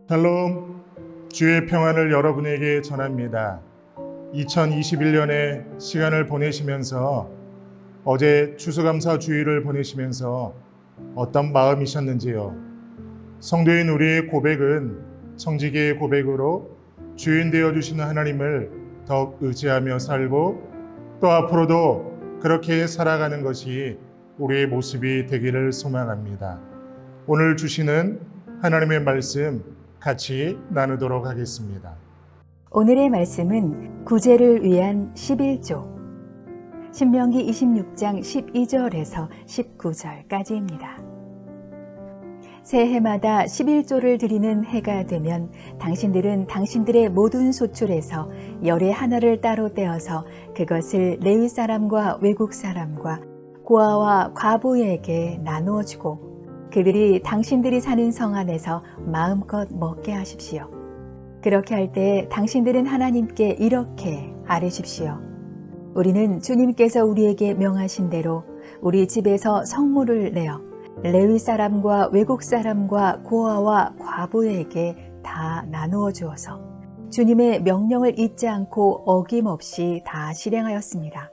샬롬, 주의 평안을 여러분에게 전합니다. 2021년에 시간을 보내시면서 어제 추수감사 주일을 보내시면서 어떤 마음이셨는지요? 성도인 우리의 고백은 청지기의 고백으로 주인 되어주시는 하나님을 더욱 의지하며 살고 또 앞으로도 그렇게 살아가는 것이 우리의 모습이 되기를 소망합니다. 오늘 주시는 하나님의 말씀 같이 나누도록 하겠습니다. 오늘의 말씀은 구제를 위한 11조 신명기 26장 12절에서 19절까지입니다. 새해마다 11조를 드리는 해가 되면 당신들은 당신들의 모든 소출에서 열의 하나를 따로 떼어서 그것을 레위 사람과 외국 사람과 고아와 과부에게 나누어 주고 그들이 당신들이 사는 성 안에서 마음껏 먹게 하십시오. 그렇게 할 때 당신들은 하나님께 이렇게 아뢰십시오. 우리는 주님께서 우리에게 명하신 대로 우리 집에서 성물을 내어 레위 사람과 외국 사람과 고아와 과부에게 다 나누어 주어서 주님의 명령을 잊지 않고 어김없이 다 실행하였습니다.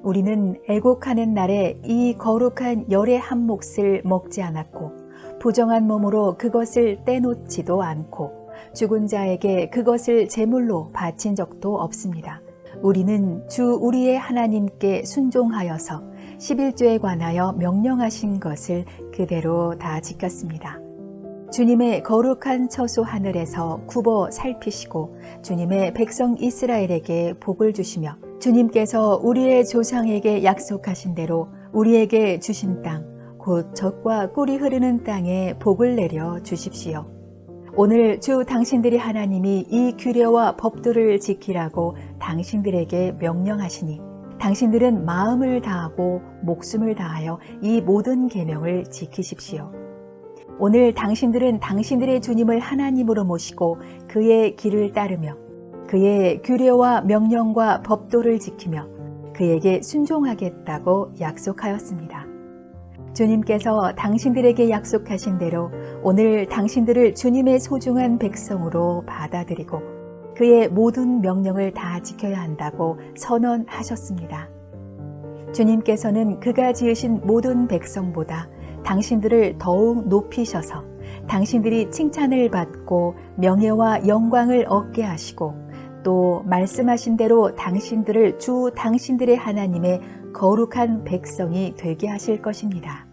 우리는 애곡하는 날에 이 거룩한 열의 한 몫을 먹지 않았고 부정한 몸으로 그것을 떼놓지도 않고 죽은 자에게 그것을 제물로 바친 적도 없습니다. 우리는 주 우리의 하나님께 순종하여서 11조에 관하여 명령하신 것을 그대로 다 지켰습니다. 주님의 거룩한 처소 하늘에서 굽어 살피시고 주님의 백성 이스라엘에게 복을 주시며 주님께서 우리의 조상에게 약속하신 대로 우리에게 주신 땅, 곧 젖과 꿀이 흐르는 땅에 복을 내려 주십시오. 오늘 주 당신들의 하나님이 이 규례와 법도를 지키라고 당신들에게 명령하시니 당신들은 마음을 다하고 목숨을 다하여 이 모든 계명을 지키십시오. 오늘 당신들은 당신들의 주님을 하나님으로 모시고 그의 길을 따르며 그의 규례와 명령과 법도를 지키며 그에게 순종하겠다고 약속하였습니다. 주님께서 당신들에게 약속하신 대로 오늘 당신들을 주님의 소중한 백성으로 받아들이고 그의 모든 명령을 다 지켜야 한다고 선언하셨습니다. 주님께서는 그가 지으신 모든 백성보다 당신들을 더욱 높이셔서 당신들이 칭찬을 받고 명예와 영광을 얻게 하시고 또 말씀하신 대로 당신들을 주 당신들의 하나님의 거룩한 백성이 되게 하실 것입니다.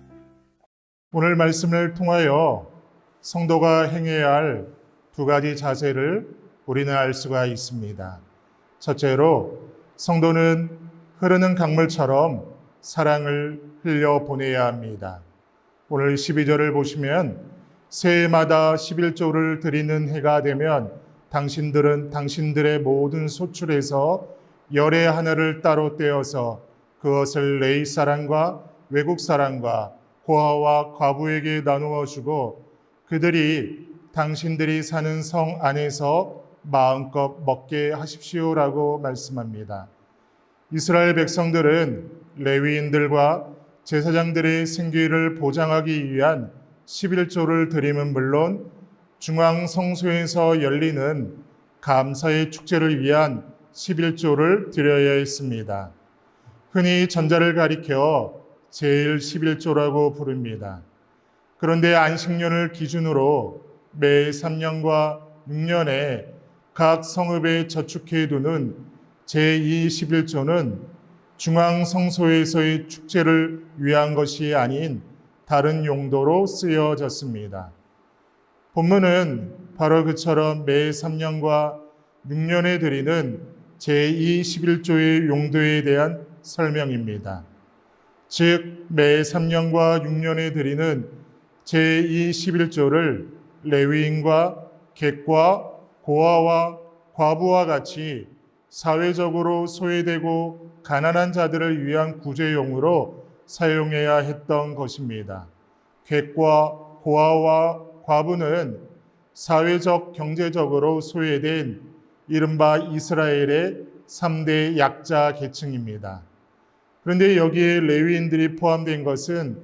오늘 말씀을 통하여 성도가 행해야 할 두 가지 자세를 우리는 알 수가 있습니다. 첫째로 성도는 흐르는 강물처럼 사랑을 흘려보내야 합니다. 오늘 12절을 보시면 새해마다 11조를 드리는 해가 되면 당신들은 당신들의 모든 소출에서 열의 하나를 따로 떼어서 그것을 레위 사람과 외국 사람과 고아와 과부에게 나누어 주고 그들이 당신들이 사는 성 안에서 마음껏 먹게 하십시오라고 말씀합니다. 이스라엘 백성들은 레위인들과 제사장들의 생계를 보장하기 위한 11조를 드림은 물론 중앙 성소에서 열리는 감사의 축제를 위한 11조를 드려야 했습니다. 흔히 전자를 가리켜 제일 11조라고 부릅니다. 그런데 안식년을 기준으로 매 3년과 6년에 각 성읍에 저축해 두는 제2 11조는 중앙 성소에서의 축제를 위한 것이 아닌 다른 용도로 쓰여졌습니다. 본문은 바로 그처럼 매 3년과 6년에 드리는 제2 11조의 용도에 대한 설명입니다. 즉, 매 3년과 6년에 드리는 제2 11조를 레위인과 객과 고아와 과부와 같이 사회적으로 소외되고 가난한 자들을 위한 구제용으로 사용해야 했던 것입니다. 객과 고아와 과부는 사회적, 경제적으로 소외된 이른바 이스라엘의 3대 약자 계층입니다. 그런데 여기에 레위인들이 포함된 것은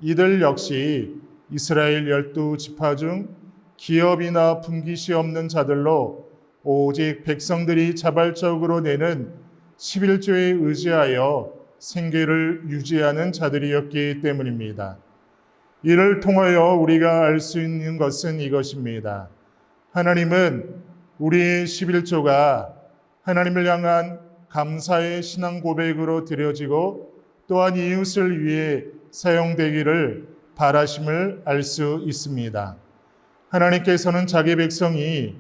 이들 역시 이스라엘 12지파 중 기업이나 분깃이 없는 자들로 오직 백성들이 자발적으로 내는 11조에 의지하여 생계를 유지하는 자들이었기 때문입니다. 이를 통하여 우리가 알 수 있는 것은 이것입니다. 하나님은 우리의 11조가 하나님을 향한 감사의 신앙 고백으로 드려지고 또한 이웃을 위해 사용되기를 바라심을 알 수 있습니다. 하나님께서는 자기 백성이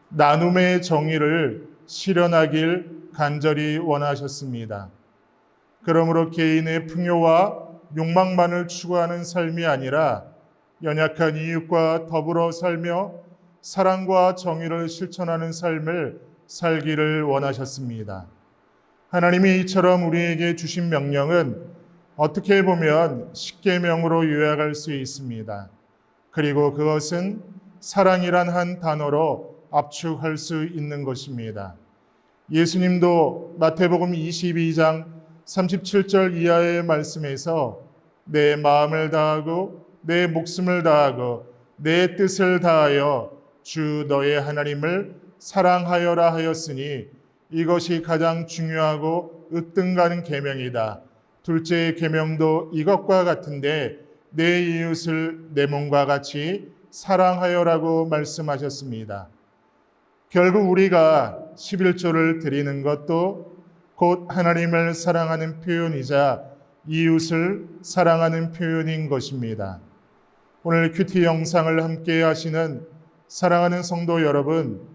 나눔의 정의를 실현하길 간절히 원하셨습니다. 그러므로 개인의 풍요와 욕망만을 추구하는 삶이 아니라 연약한 이웃과 더불어 살며 사랑과 정의를 실천하는 삶을 살기를 원하셨습니다. 하나님이 이처럼 우리에게 주신 명령은 어떻게 보면 십계명으로 요약할 수 있습니다. 그리고 그것은 사랑이란 한 단어로 압축할 수 있는 것입니다. 예수님도 마태복음 22장 37절 이하의 말씀에서 내 마음을 다하고 내 목숨을 다하고 내 뜻을 다하여 주 너의 하나님을 사랑하여라 하였으니 이것이 가장 중요하고 으뜸가는 계명이다. 둘째 계명도 이것과 같은데 내 이웃을 내 몸과 같이 사랑하여라고 말씀하셨습니다. 결국 우리가 11조를 드리는 것도 곧 하나님을 사랑하는 표현이자 이웃을 사랑하는 표현인 것입니다. 오늘 큐티 영상을 함께 하시는 사랑하는 성도 여러분,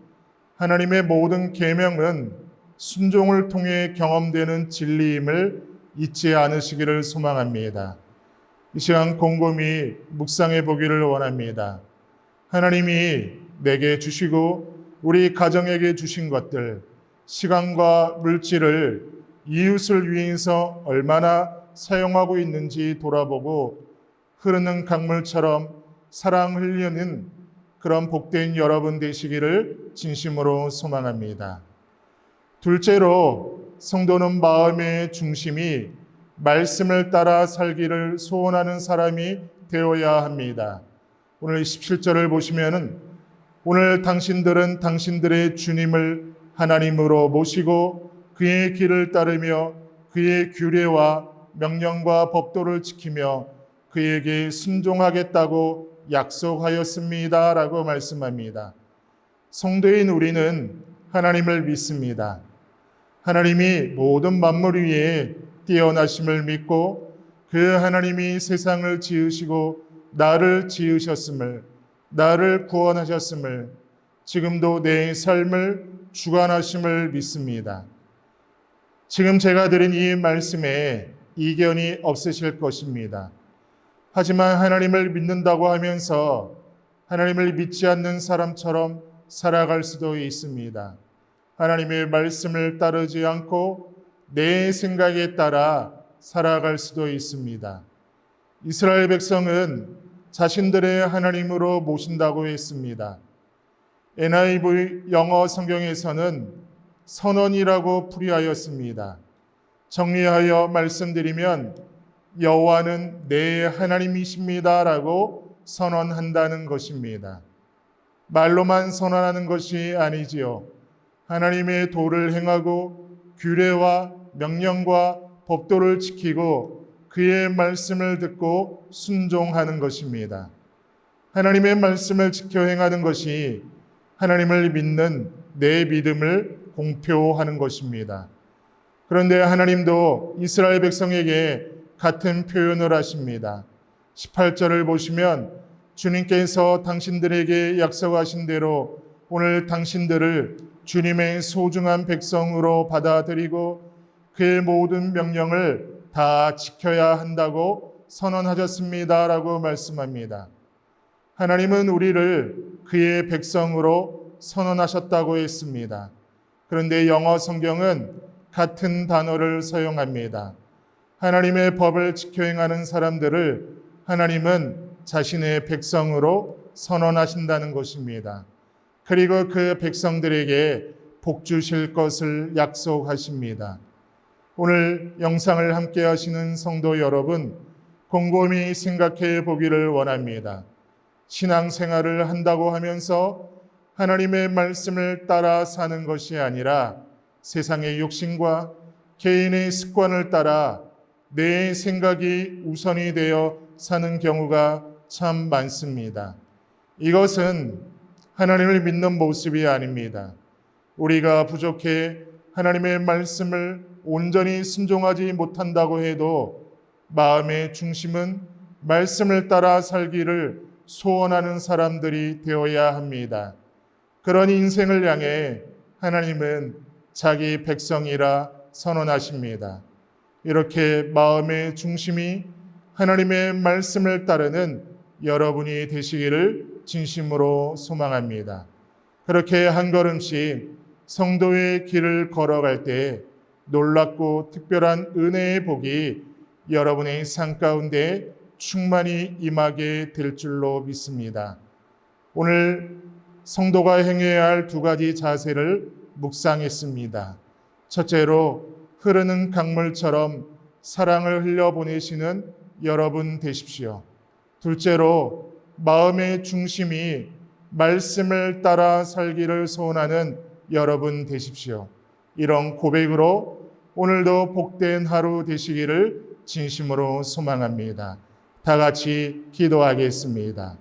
하나님의 모든 계명은 순종을 통해 경험되는 진리임을 잊지 않으시기를 소망합니다. 이 시간 곰곰이 묵상해 보기를 원합니다. 하나님이 내게 주시고 우리 가정에게 주신 것들, 시간과 물질을 이웃을 위해서 얼마나 사용하고 있는지 돌아보고 흐르는 강물처럼 사랑 흘리는 그런 복된 여러분 되시기를 진심으로 소망합니다. 둘째로 성도는 마음의 중심이 말씀을 따라 살기를 소원하는 사람이 되어야 합니다. 오늘 17절을 보시면은 오늘 당신들은 당신들의 주님을 하나님으로 모시고 그의 길을 따르며 그의 규례와 명령과 법도를 지키며 그에게 순종하겠다고 약속하였습니다. 라고 말씀합니다. 성도인 우리는 하나님을 믿습니다. 하나님이 모든 만물 위에 뛰어나심을 믿고 그 하나님이 세상을 지으시고 나를 지으셨음을, 나를 구원하셨음을, 지금도 내 삶을 주관하심을 믿습니다. 지금 제가 드린 이 말씀에 이견이 없으실 것입니다. 하지만 하나님을 믿는다고 하면서 하나님을 믿지 않는 사람처럼 살아갈 수도 있습니다. 하나님의 말씀을 따르지 않고 내 생각에 따라 살아갈 수도 있습니다. 이스라엘 백성은 자신들의 하나님으로 모신다고 했습니다. NIV 영어 성경에서는 선언이라고 풀이하였습니다. 정리하여 말씀드리면 여호와는 내 하나님이십니다라고 선언한다는 것입니다. 말로만 선언하는 것이 아니지요. 하나님의 도를 행하고 규례와 명령과 법도를 지키고 그의 말씀을 듣고 순종하는 것입니다. 하나님의 말씀을 지켜 행하는 것이 하나님을 믿는 내 믿음을 공표하는 것입니다. 그런데 하나님도 이스라엘 백성에게 같은 표현을 하십니다. 18절을 보시면 주님께서 당신들에게 약속하신 대로 오늘 당신들을 주님의 소중한 백성으로 받아들이고 그의 모든 명령을 다 지켜야 한다고 선언하셨습니다. 라고 말씀합니다. 하나님은 우리를 그의 백성으로 선언하셨다고 했습니다. 그런데 영어 성경은 같은 단어를 사용합니다. 하나님의 법을 지켜 행하는 사람들을 하나님은 자신의 백성으로 선언하신다는 것입니다. 그리고 그 백성들에게 복 주실 것을 약속하십니다. 오늘 영상을 함께 하시는 성도 여러분, 곰곰이 생각해 보기를 원합니다. 신앙생활을 한다고 하면서 하나님의 말씀을 따라 사는 것이 아니라 세상의 욕심과 개인의 습관을 따라 내 생각이 우선이 되어 사는 경우가 참 많습니다. 이것은 하나님을 믿는 모습이 아닙니다. 우리가 부족해 하나님의 말씀을 온전히 순종하지 못한다고 해도 마음의 중심은 말씀을 따라 살기를 소원하는 사람들이 되어야 합니다. 그런 인생을 향해 하나님은 자기 백성이라 선언하십니다. 이렇게 마음의 중심이 하나님의 말씀을 따르는 여러분이 되시기를 진심으로 소망합니다. 그렇게 한 걸음씩 성도의 길을 걸어갈 때 놀랍고 특별한 은혜의 복이 여러분의 삶 가운데 충만히 임하게 될 줄로 믿습니다. 오늘 성도가 행해야 할 두 가지 자세를 묵상했습니다. 첫째로 흐르는 강물처럼 사랑을 흘려보내시는 여러분 되십시오. 둘째로 마음의 중심이 말씀을 따라 살기를 소원하는 여러분 되십시오. 이런 고백으로 오늘도 복된 하루 되시기를 진심으로 소망합니다. 다 같이 기도하겠습니다.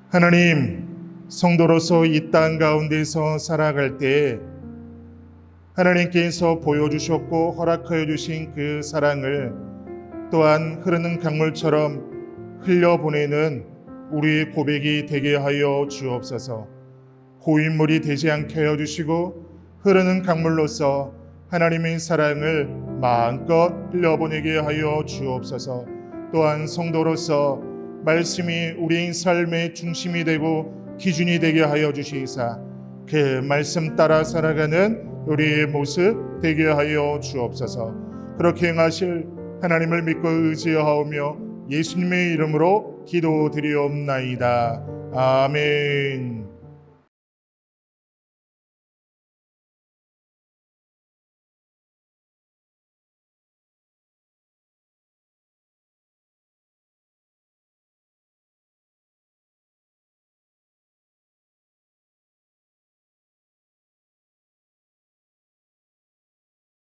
하나님, 성도로서 이 땅 가운데서 살아갈 때 하나님께서 보여주셨고 허락하여 주신 그 사랑을 또한 흐르는 강물처럼 흘려보내는 우리의 고백이 되게 하여 주옵소서. 고인물이 되지 않게 하여 주시고 흐르는 강물로서 하나님의 사랑을 마음껏 흘려보내게 하여 주옵소서. 또한 성도로서 말씀이 우리의 삶의 중심이 되고 기준이 되게 하여 주시사 그 말씀 따라 살아가는 우리의 모습 되게 하여 주옵소서. 그렇게 행하실 하나님을 믿고 의지하오며 예수님의 이름으로 기도드리옵나이다. 아멘.